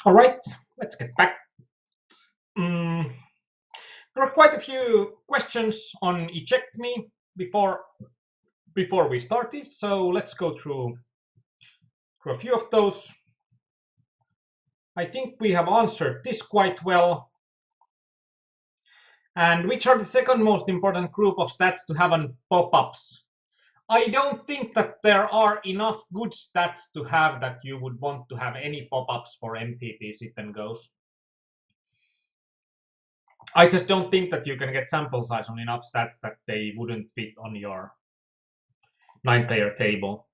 All right, let's get back. There are quite a few questions on eject me before we started, so let's go through a few of those. I think we have answered this quite well. And which are the second most important group of stats to have on pop-ups? I don't think that there are enough good stats to have that you would want to have any pop-ups for MTT sit and goes. I just don't think that you can get sample size on enough stats that they wouldn't fit on your 9-player table.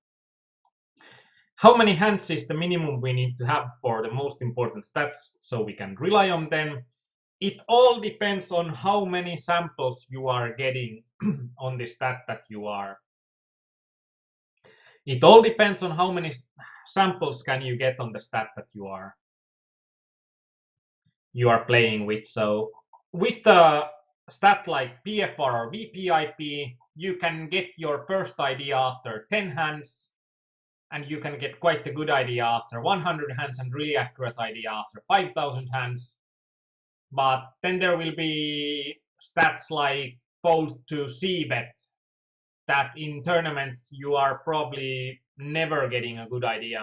How many hands is the minimum we need to have for the most important stats so we can rely on them? It all depends on how many samples you are getting on the stat that you are. It all depends on how many samples can you get on the stat that you are playing with. So with a stat like PFR or VPIP, you can get your first idea after 10 hands, and you can get quite a good idea after 100 hands and really accurate idea after 5,000 hands. But then there will be stats like fold to c-bet that in tournaments you are probably never getting a good idea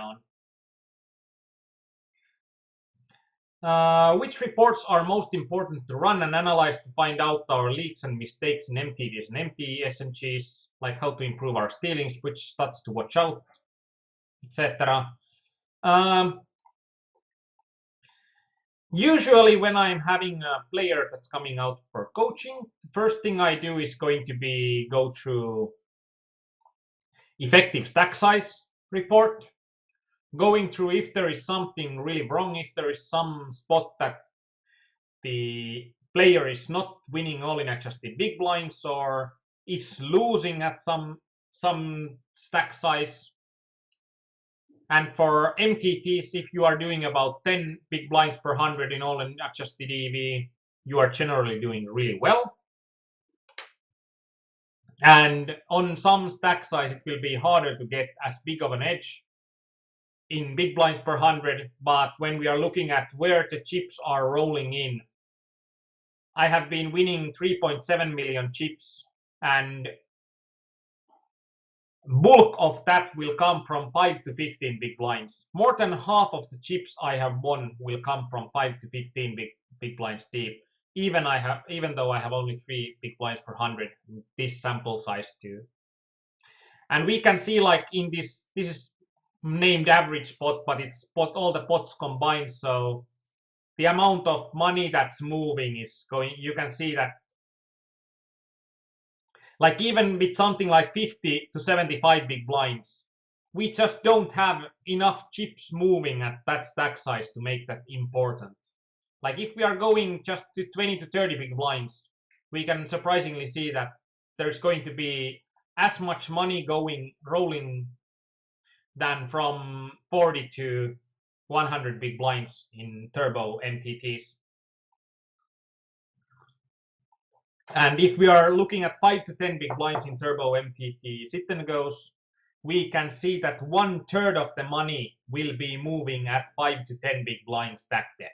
on. Which reports are most important to run and analyze to find out our leaks and mistakes in MTDs and MT SNGs, like how to improve our stealings, which stats to watch out, etc. Usually when I'm having a player that's coming out for coaching, the first thing I do is going to be go through effective stack size report, going through if there is something really wrong, if there is some spot that the player is not winning all in adjusted big blinds or is losing at some stack size. And for MTTs, if you are doing about 10 big blinds per 100 in all in adjusted EV, you are generally doing really well. And on some stack size, it will be harder to get as big of an edge in big blinds per 100, but when we are looking at where the chips are rolling in, I have been winning 3.7 million chips, and bulk of that will come from 5 to 15 big blinds. More than half of the chips I have won will come from 5 to 15 big blinds deep, even though I have only 3 big blinds per 100, this sample size too. And we can see like in this is named average pot, but it's all the pots combined, so the amount of money that's moving is going, you can see that like even with something like 50 to 75 big blinds, we just don't have enough chips moving at that stack size to make that important. Like if we are going just to 20 to 30 big blinds, we can surprisingly see that there's going to be as much money rolling than from 40 to 100 big blinds in turbo MTTs. And if we are looking at 5 to 10 big blinds in turbo MTT sit and goes, we can see that 1/3 of the money will be moving at 5 to 10 big blinds stack depth.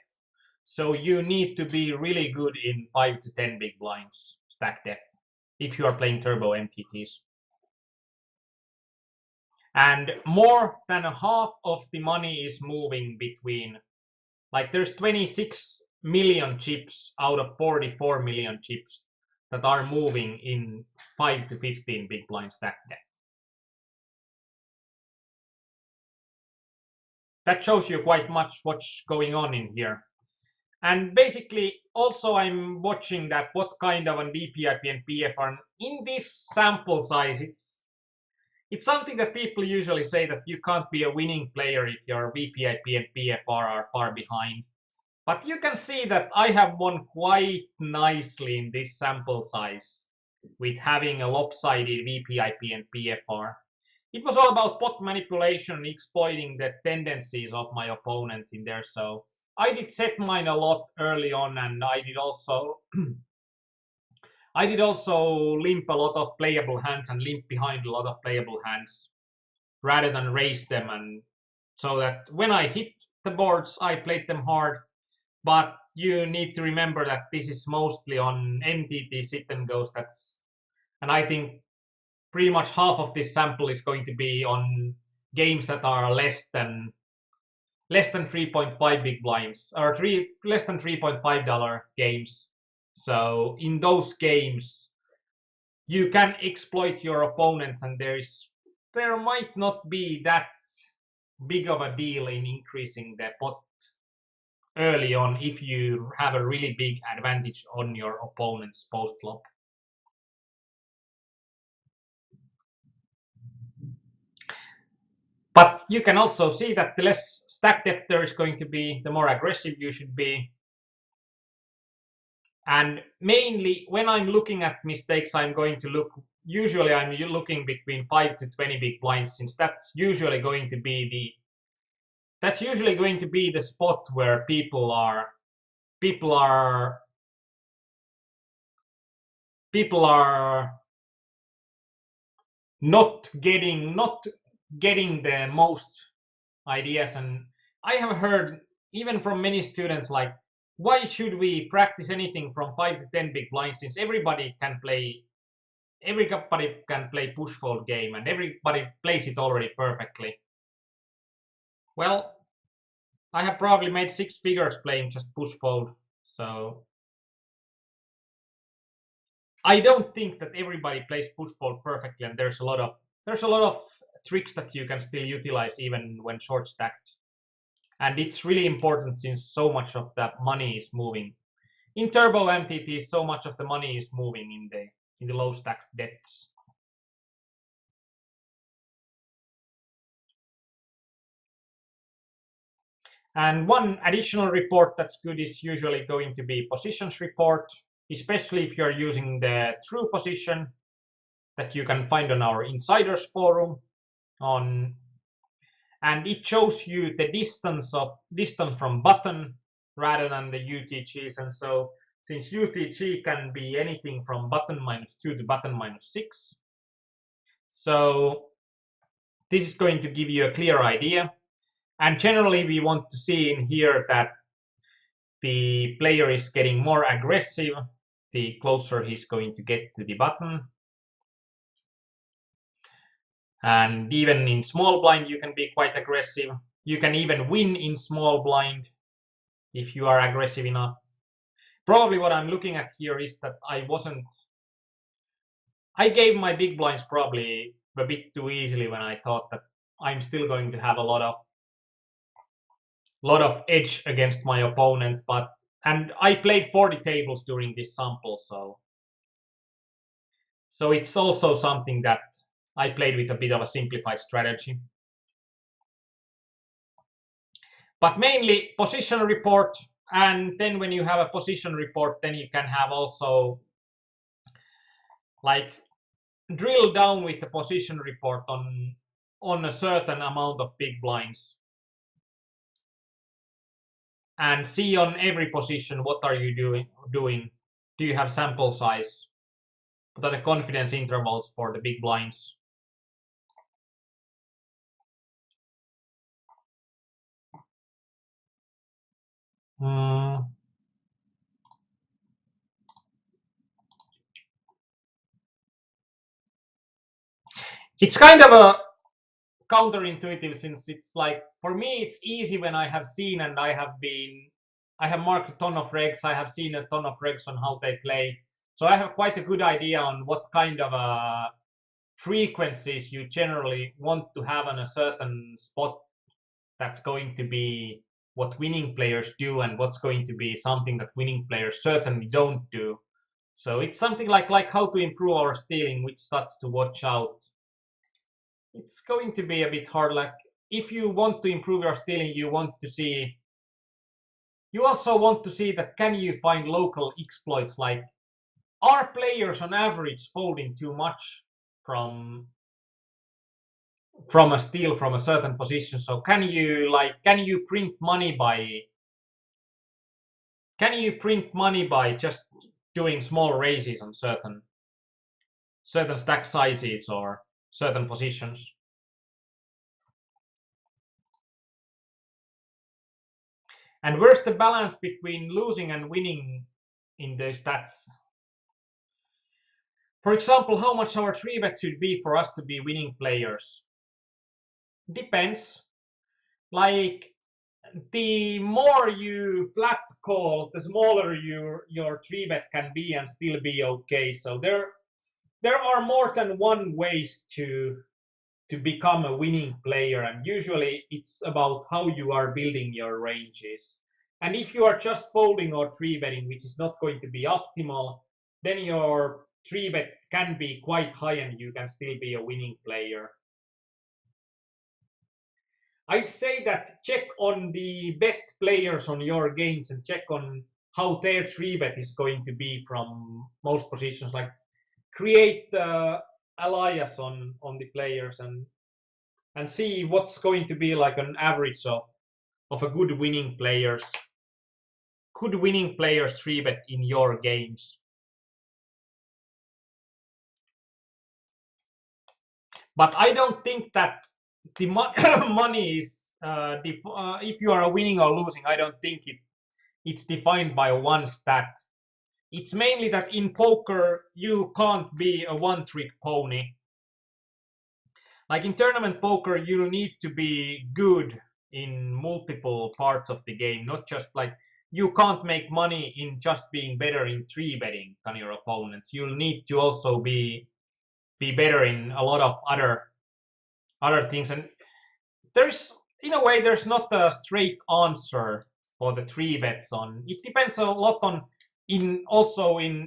So you need to be really good in 5 to 10 big blinds stack depth if you are playing turbo MTTs. And more than half of the money is moving between, like there's 26 million chips out of 44 million chips that are moving in 5 to 15 big blind stack depth. That shows you quite much what's going on in here. And basically also I'm watching that what kind of an VPIP and PFR in this sample size, it's something that people usually say that you can't be a winning player if your VPIP and PFR are far behind. But you can see that I have won quite nicely in this sample size with having a lopsided VPIP and PFR. It was all about pot manipulation and exploiting the tendencies of my opponents in there. So I did set mine a lot early on, and I did also limp a lot of playable hands and limp behind a lot of playable hands rather than raise them, and so that when I hit the boards, I played them hard, but you need to remember that this is mostly on MTT sit and goes. And I think pretty much half of this sample is going to be on games that are less than 3.5 big blinds, or less than $3.5 games. So in those games, you can exploit your opponents, and there might not be that big of a deal in increasing the pot early on if you have a really big advantage on your opponent's post flop. But you can also see that the less stack depth there is going to be, the more aggressive you should be. And mainly when I'm looking at mistakes, I'm going to look, usually I'm looking between 5 to 20 big blinds, since that's usually going to be the spot where people are not getting the most ideas. And I have heard even from many students, like, why should we practice anything from 5 to 10 big blinds, since everybody can play push fold game and everybody plays it already perfectly. Well, I have probably made 6 figures playing just push fold, so I don't think that everybody plays push fold perfectly, and there's a lot of tricks that you can still utilize even when short stacked. And it's really important, since so much of that money is moving in turbo MTT. So much of the money is moving in the low stacked depths. And one additional report that's good is usually going to be positions report, especially if you're using the true position that you can find on our insiders forum and it shows you the distance from button rather than the UTGs. And so since UTG can be anything from button -2 to button -6, so this is going to give you a clear idea. And generally we want to see in here that the player is getting more aggressive the closer he's going to get to the button. And even in small blind, you can be quite aggressive. You can even win in small blind if you are aggressive enough. Probably what I'm looking at here is that I gave my big blinds probably a bit too easily when I thought that I'm still going to have a lot of edge against my opponents. And I played 40 tables during this sample, so it's also something that I played with a bit of a simplified strategy. But mainly position report, and then when you have a position report, then you can have also like drill down with the position report on a certain amount of big blinds and see on every position what are you doing. Do you have sample size? What are the confidence intervals for the big blinds? It's kind of a counterintuitive, since it's like, for me it's easy when I have seen and I have marked a ton of regs, I have seen a ton of regs on how they play, so I have quite a good idea on what kind of frequencies you generally want to have on a certain spot. That's going to be what winning players do, and what's going to be something that winning players certainly don't do. So it's something like how to improve our stealing, which stats to watch out. It's going to be a bit hard. Like, if you want to improve your stealing, you also want to see that can you find local exploits, like, are players on average folding too much from a steal from a certain position? So can you print money by just doing small raises on certain stack sizes or certain positions? And where's the balance between losing and winning in the stats? For example, how much our 3-bet should be for us to be winning players? Depends. Like, the more you flat call, the smaller your 3-bet can be and still be okay. So there are more than one ways to become a winning player, and usually it's about how you are building your ranges. And if you are just folding or 3-betting, which is not going to be optimal, then your 3-bet can be quite high and you can still be a winning player. I'd say that check on the best players on your games and check on how their 3-bet is going to be from most positions. Like, create alias on the players and see what's going to be like an average of a good winning players 3-bet in your games. But I don't think that the money is if you are winning or losing. I don't think it's defined by one stat. It's mainly that in poker you can't be a one-trick pony. Like in tournament poker, you need to be good in multiple parts of the game, not just like you can't make money in just being better in 3-betting than your opponents. You'll need to also be better in a lot of other things. And there's, in a way, there's not a straight answer for the 3-bets on. It depends a lot on in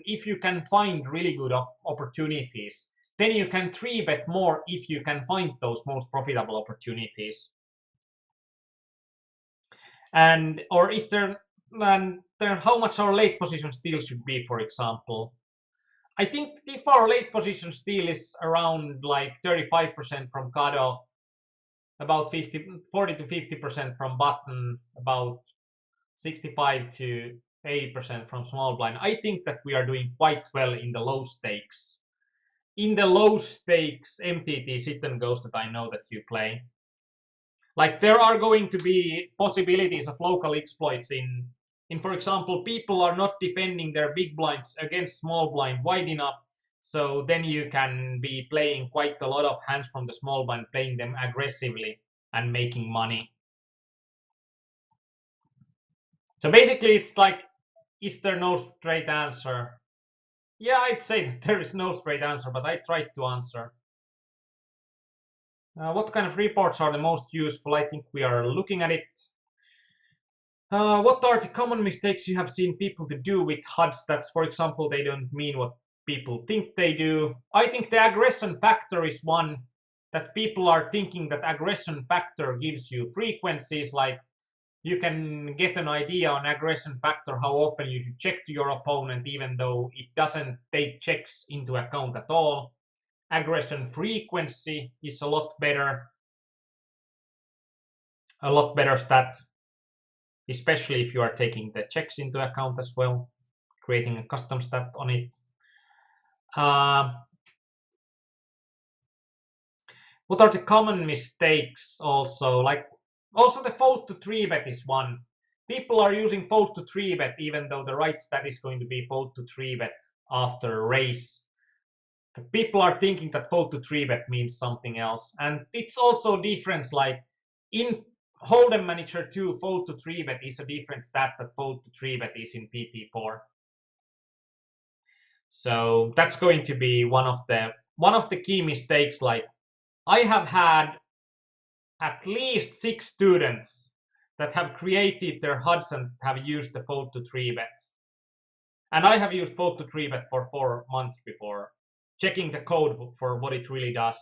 if you can find really good opportunities, then you can 3-bet more if you can find those most profitable opportunities. And or is there and then how much our late position steal should be, for example. I think if our late position steal is around like 35% from cutoff, about 40 to 50% from button, about 65 to 80% from small blind. I think that we are doing quite well in the low stakes. In the low stakes MTT sit and goes that I know that you play. Like, there are going to be possibilities of local exploits in for example, people are not defending their big blinds against small blind wide enough. So then you can be playing quite a lot of hands from the small blind, playing them aggressively and making money. So basically it's like, is there no straight answer? Yeah, I'd say that there is no straight answer, but I tried to answer. What kind of reports are the most useful? I think we are looking at it. What are the common mistakes you have seen people to do with HUD stats? For example, they don't mean what people think they do. I think the aggression factor is one, that people are thinking that aggression factor gives you frequencies, like you can get an idea on aggression factor how often you should check to your opponent, even though it doesn't take checks into account at all. Aggression frequency is a lot better stat, especially if you are taking the checks into account as well, creating a custom stat on it. What are the common mistakes also? Like, also the fold to 3-bet is one. People are using fold to 3-bet even though the right stat is going to be fold to 3-bet after raise. People are thinking that fold to 3-bet means something else. And it's also difference, like in Hold'em Manager 2, fold to 3-bet is a different stat that fold to 3-bet is in PT4. So that's going to be one of the key mistakes. Like, I have had at least 6 students that have created their HUDs and have used the fold to 3-bet. And I have used fold to 3-bet for 4 months before, checking the code for what it really does.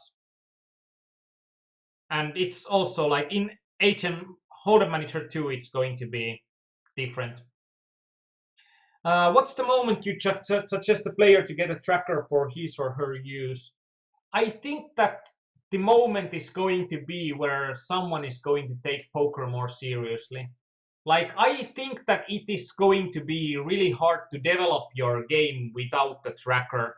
And it's also like in Hold'em Manager 2, it's going to be different. What's the moment you just suggest a player to get a tracker for his or her use? I think that the moment is going to be where someone is going to take poker more seriously. Like, I think that it is going to be really hard to develop your game without the tracker.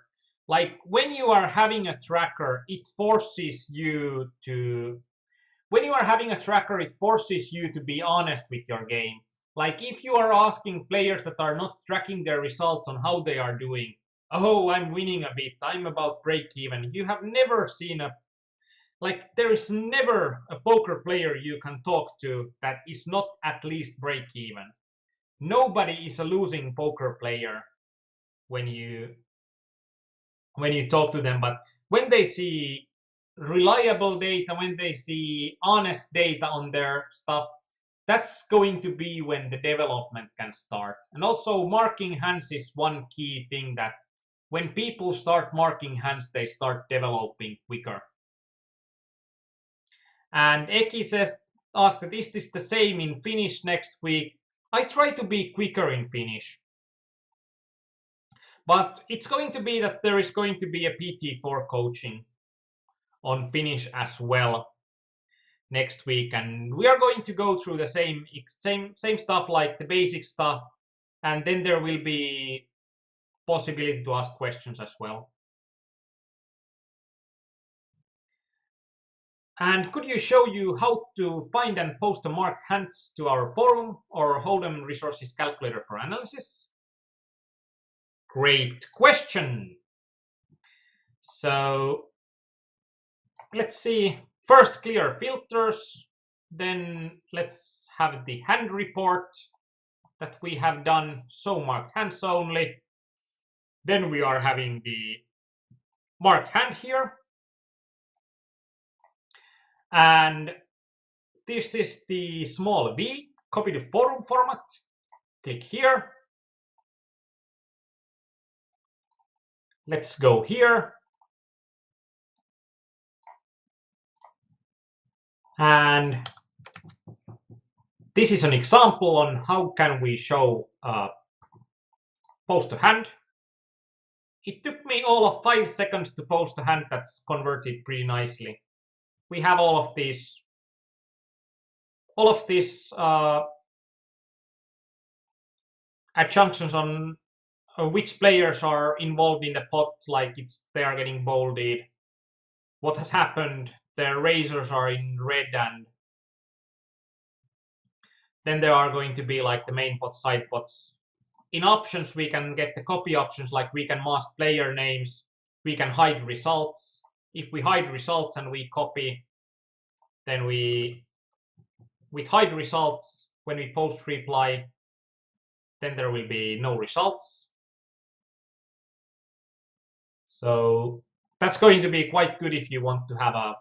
Like, when you are having a tracker, it forces you to be honest with your game. Like if you are asking players that are not tracking their results on how they are doing, oh, I'm winning a bit, I'm about break even. You have never seen like there is never a poker player you can talk to that is not at least break even. Nobody is a losing poker player when you talk to them, but when they see reliable data, when they see honest data on their stuff, that's going to be when the development can start. And also marking hands is one key thing that when people start marking hands, they start developing quicker. And Eki asked that is this the same in Finnish next week? I try to be quicker in Finnish. But it's going to be that there is going to be a PT4 coaching on Finnish as well next week, and we are going to go through the same stuff like the basic stuff, and then there will be possibility to ask questions as well. And could you show you how to find and post a marked hands to our forum or Hold'em resources calculator for analysis? Great question. So let's see. First, clear filters. Then let's have the hand report that we have done. So marked hands only. Then we are having the marked hand here. And this is the small b, copy to forum format. Click here. Let's go here. And this is an example on how can we show post a hand. It took me all of 5 seconds to post a hand that's converted pretty nicely. We have all of these adjunctions on which players are involved in the pot, like they are getting bolded, what has happened, their razors are in red, and then there are going to be like the main pot, side pots. In options, we can get the copy options, like we can mask player names, we can hide results. If we hide results and we copy, then with hide results, when we post reply, then there will be no results. So that's going to be quite good if you want to have a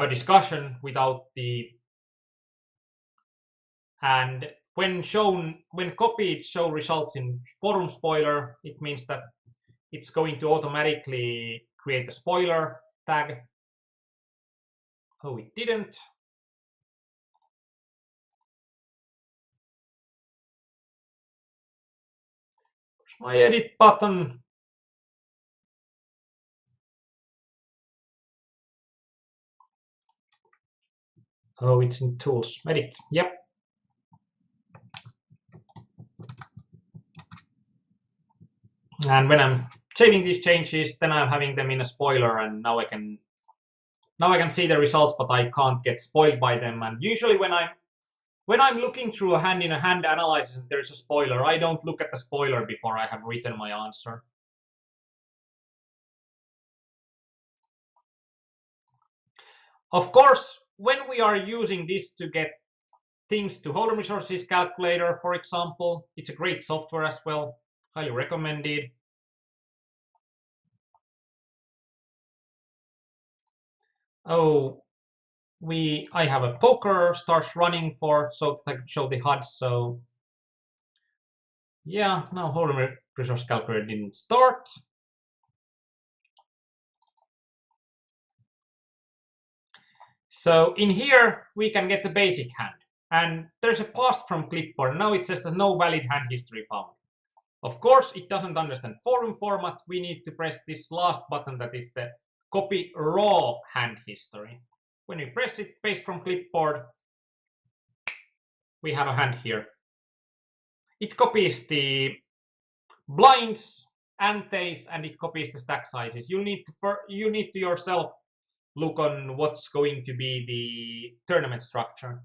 discussion without the, and when copied show results in forum spoiler, it means that it's going to automatically create a spoiler tag. Oh, it didn't. Push my edit button. Oh, it's in tools. Edit. Yep. And when I'm saving these changes, then I'm having them in a spoiler, and now I can see the results, but I can't get spoiled by them. And usually when I'm looking through a hand in a hand analysis and there's a spoiler, I don't look at the spoiler before I have written my answer. Of course, when we are using this to get things to Hold'em resources calculator, for example, it's a great software as well, highly recommended. Oh, I have a poker starts running so that I can show the HUD. So yeah, now Hold'em resource calculator didn't start. So in here we can get the basic hand, and there's a past from clipboard. Now it says that no valid hand history found. Of course, it doesn't understand forum format. We need to press this last button, that is the copy raw hand history. When we press it, paste from clipboard, we have a hand here. It copies the blinds, antes, and it copies the stack sizes. You need to yourself look on what's going to be the tournament structure.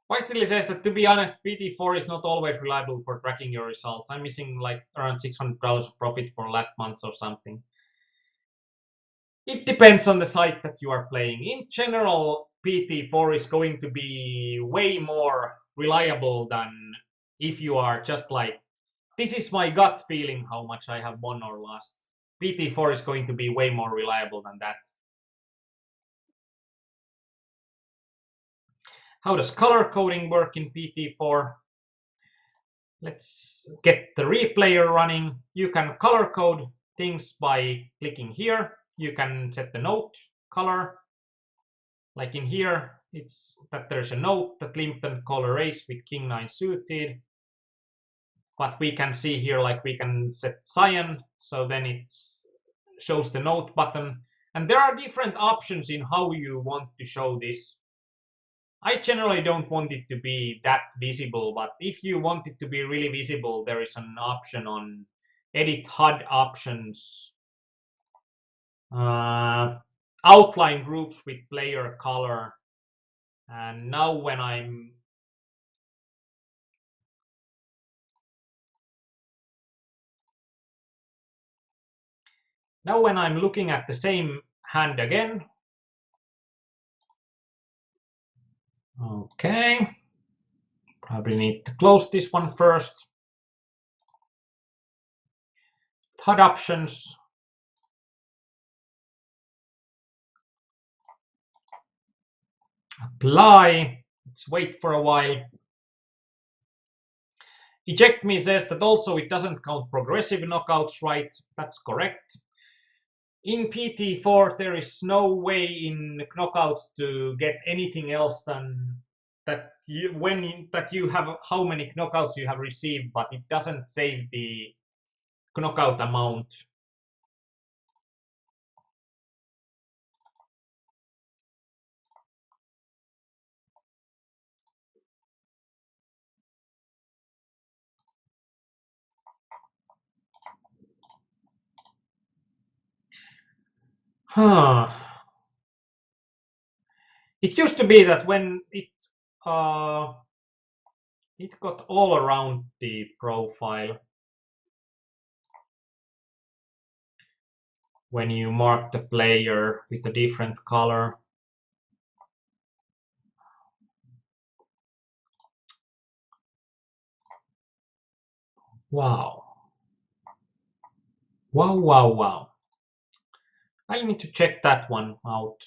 Whiteley says that to be honest, PT4 is not always reliable for tracking your results. I'm missing like around $600 of profit for last month or something. It depends on the site that you are playing. In general, PT4 is going to be way more reliable than if you are just like, this is my gut feeling how much I have won or lost. PT4 is going to be way more reliable than that. How does color coding work in PT4? Let's get the replayer running. You can color code things by clicking here. You can set the note color. Like in here, it's that there's a note that Limpton color raise with King 9 suited. But we can see here, like we can set cyan, so then it shows the note button. And there are different options in how you want to show this. I generally don't want it to be that visible, but if you want it to be really visible, there is an option on edit HUD options, outline groups with player color. And now when I'm looking at the same hand again, okay, probably need to close this one first. HUD options. Apply. Let's wait for a while. Eject me says that also it doesn't count progressive knockouts, right? That's correct. In PT4, there is no way in knockouts to get anything else than that you have how many knockouts you have received, but it doesn't save the knockout amount. Huh. It used to be that when it got all around the profile when you mark the player with a different color. Wow. Wow. I need to check that one out.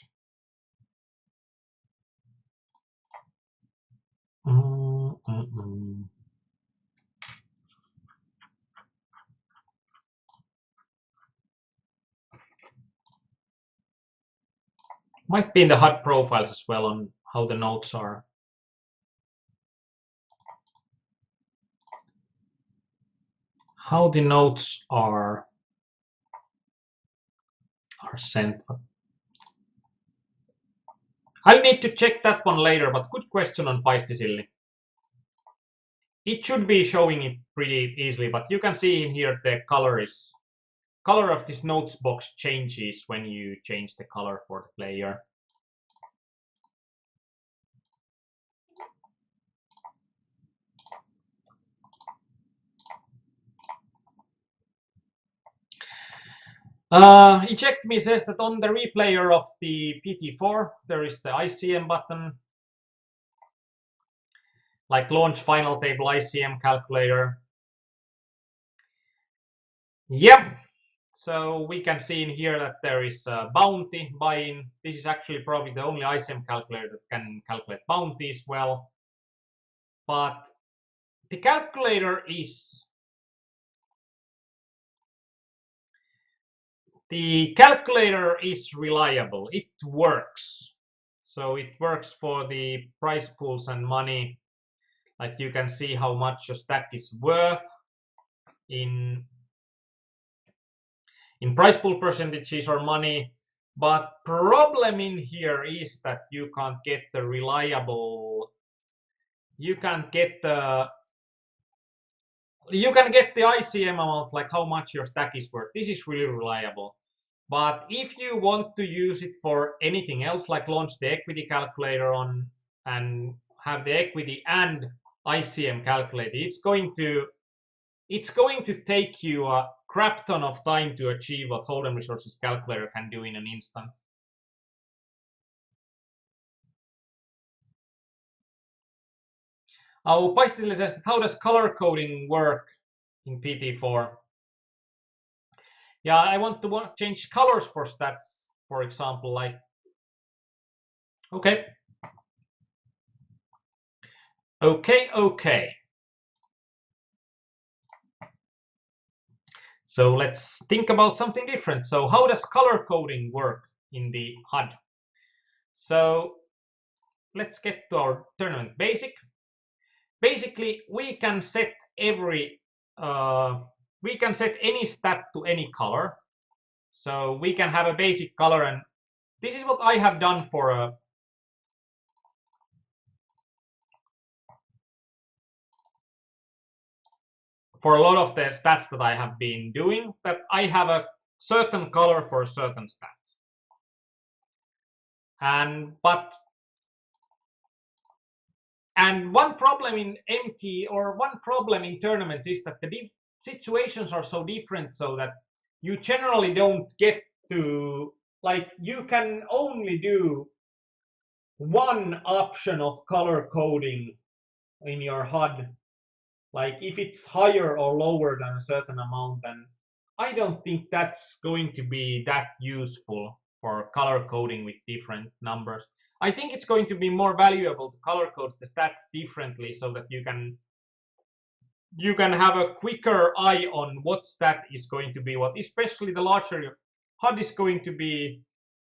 Might be in the HUD profiles as well on how the notes are. How the notes are sent. I'll need to check that one later, but good question on Paistisilli. It should be showing it pretty easily, but you can see in here the color of this notes box changes when you change the color for the player. Eject me says that on the replayer of the PT4, there is the ICM button, like launch final table ICM calculator. Yep. So we can see in here that there is a bounty buy-in. This is actually probably the only ICM calculator that can calculate bounties well. But the calculator is reliable. It works. So it works for the price pools and money. Like you can see how much a stack is worth in price pool percentages or money. But problem in here is that you can't get the reliable. You can get the ICM amount, like how much your stack is worth. This is really reliable. But if you want to use it for anything else, like launch the equity calculator on and have the equity and ICM calculated, it's going to take you a crap ton of time to achieve what Hold'em Resources calculator can do in an instant. Paistille says, how does color coding work in PT4? Yeah, I want to change colors for stats, for example, like, okay. Okay. So let's think about something different. So how does color coding work in the HUD? So let's get to our tournament basic. Basically, we can set any stat to any color. So we can have a basic color, and this is what I have done for a lot of the stats that I have been doing, that I have a certain color for a certain stat. And one problem in MT, or one problem in tournaments, is that the situations are so different, so that you generally don't get to, like, you can only do one option of color coding in your HUD. Like, if it's higher or lower than a certain amount, then I don't think that's going to be that useful for color coding with different numbers. I think it's going to be more valuable to color code the stats differently, so that you can have a quicker eye on what stat is going to be what. Especially the larger your HUD is going to be,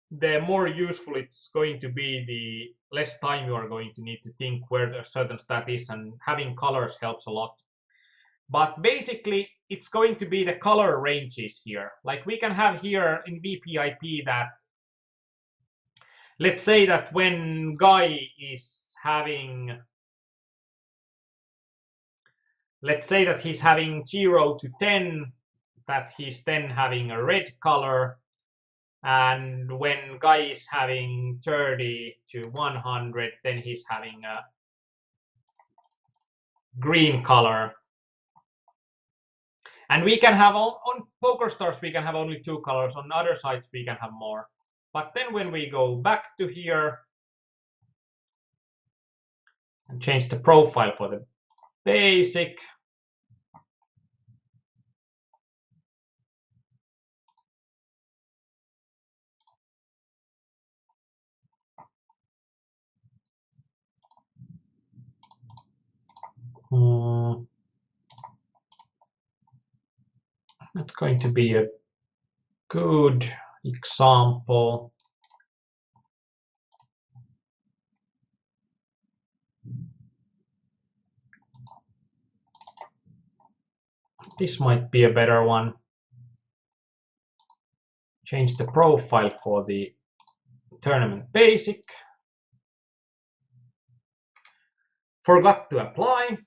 the more useful it's going to be, the less time you are going to need to think where a certain stat is, and having colors helps a lot. But basically, it's going to be the color ranges here. Like, we can have here in VPIP that, let's say that when Guy is having, let's say that he's having 0 to 10, that he's then having a red color. And when Guy is having 30 to 100, then he's having a green color. And we can have, on PokerStars, we can have only 2 colors. On other sites, we can have more. But then when we go back to here and change the profile for the basic, that's going to be a good example. This might be a better one. Change the profile for the tournament basic. Forgot to apply.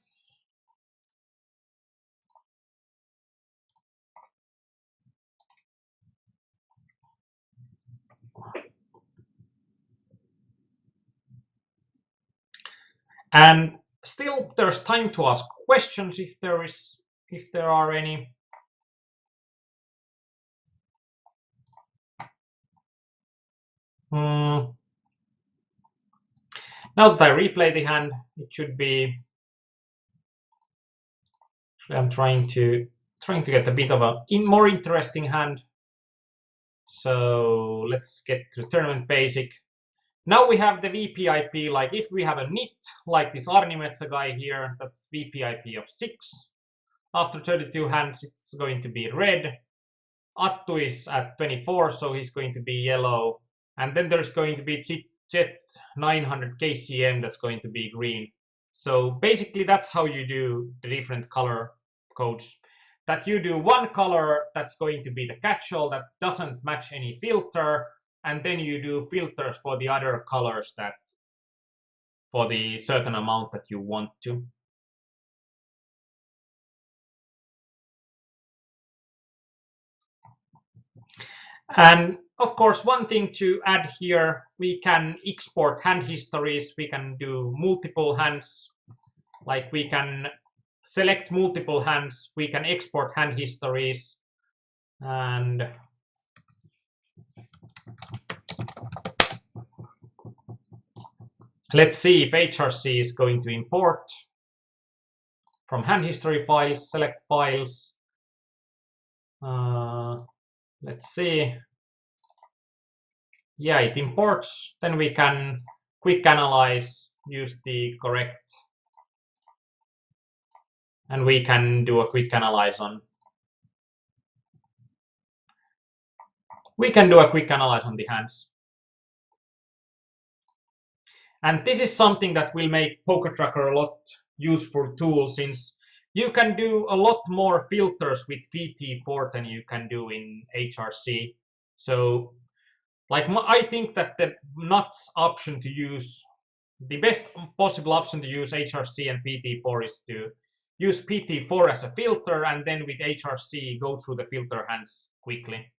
And still, there's time to ask questions if there are any. Now that I replay the hand, it should be. I'm trying to get a bit of a more interesting hand. So let's get to tournament basic. Now we have the VPIP. Like, if we have a nit, like this Aarnimetsa guy here, that's VPIP of 6. After 32 hands, it's going to be red. Attu is at 24, so he's going to be yellow. And then there's going to be Jet 900 KCM, that's going to be green. So basically, that's how you do the different color codes. That you do one color that's going to be the catch-all that doesn't match any filter, and then you do filters for the other colors that for the certain amount that you want to. And Of course, one thing to add here, we can export hand histories. We can do multiple hands, like we can select multiple hands. We can export hand histories, and let's see if HRC is going to import from hand history files, select files. Let's see. Yeah, it imports. Then we can quick analyze, use the correct, and we can do a quick analyze on. We can do a quick analyze on the hands. And this is something that will make PokerTracker a lot useful tool, since you can do a lot more filters with PT4 than you can do in HRC. So, like, I think that the nuts option to use, the best possible option to use HRC and PT4 is to use PT4 as a filter, and then with HRC go through the filter hands quickly.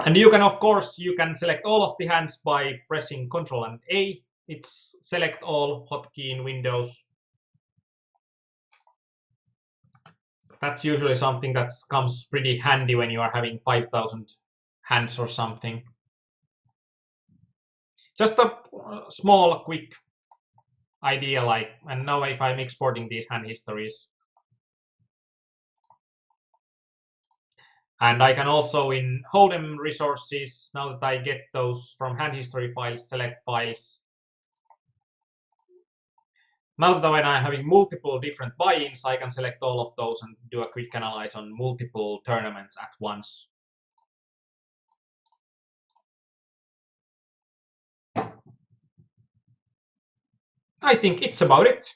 And you can, of course, you can select all of the hands by pressing Ctrl and A. It's select all hotkey in Windows. That's usually something that comes pretty handy when you are having 5,000 hands or something. Just a small, quick idea, like, and now if I'm exporting these hand histories. And I can also, in Hold'em resources, now that I get those from hand history files, select files. Now that when I'm having multiple different buy-ins, I can select all of those and do a quick analyze on multiple tournaments at once. I think it's about it.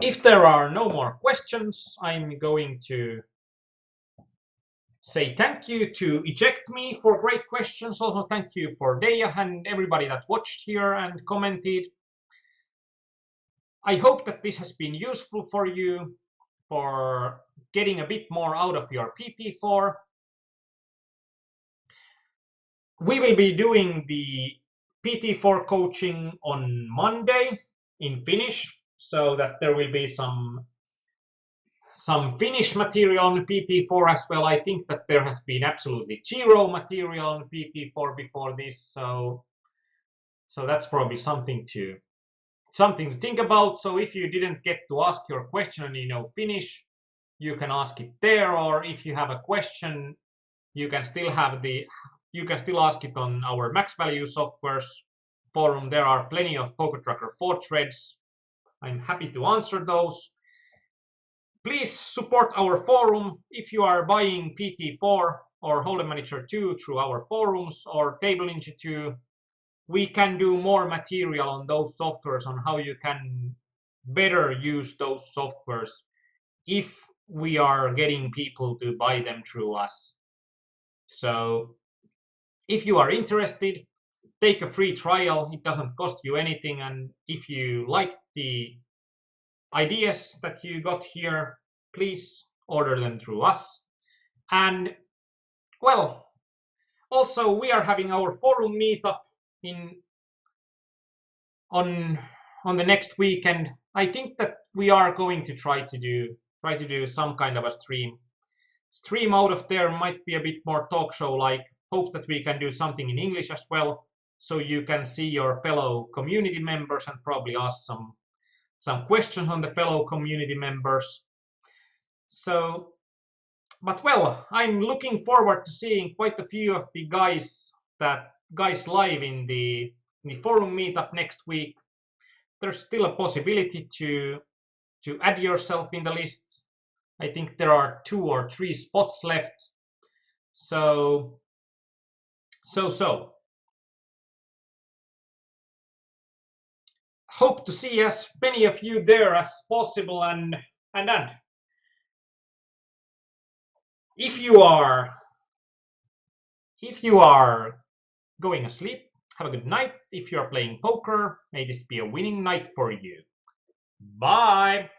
If there are no more questions, I'm going to say thank you to Eject Me for great questions. Also thank you for Deja and everybody that watched here and commented. I hope that this has been useful for you for getting a bit more out of your PT4. We will be doing the PT4 coaching on Monday in Finnish, so that there will be some Finnish material on PT4 as well. I think that there has been absolutely zero material on PT4 before this, so that's probably something to think about. So if you didn't get to ask your question and you know Finnish, you can ask it there, or if you have a question, you can still ask it on our Max Value Softwares forum. There are plenty of PokerTracker 4 threads. I'm happy to answer those. Please support our forum if you are buying PT4 or Hold'em Manager 2 through our forums or Table Ninja 2. We can do more material on those softwares, on how you can better use those softwares if we are getting people to buy them through us. So if you are interested, take a free trial. It doesn't cost you anything. And if you like the ideas that you got here, please order them through us. And well, also we are having our forum meetup on the next weekend. I think that we are going to try to do some kind of a stream out of there. Might be a bit more talk show like. Hope that we can do something in English as well, so you can see your fellow community members and probably ask some questions on the fellow community members. So, but well, I'm looking forward to seeing quite a few of the guys live in the forum meetup next week. There's still a possibility to add yourself in the list. I think there are 2 or 3 spots left. So hope to see as many of you there as possible, and if you are going asleep, have a good night. If you are playing poker, may this be a winning night for you. Bye.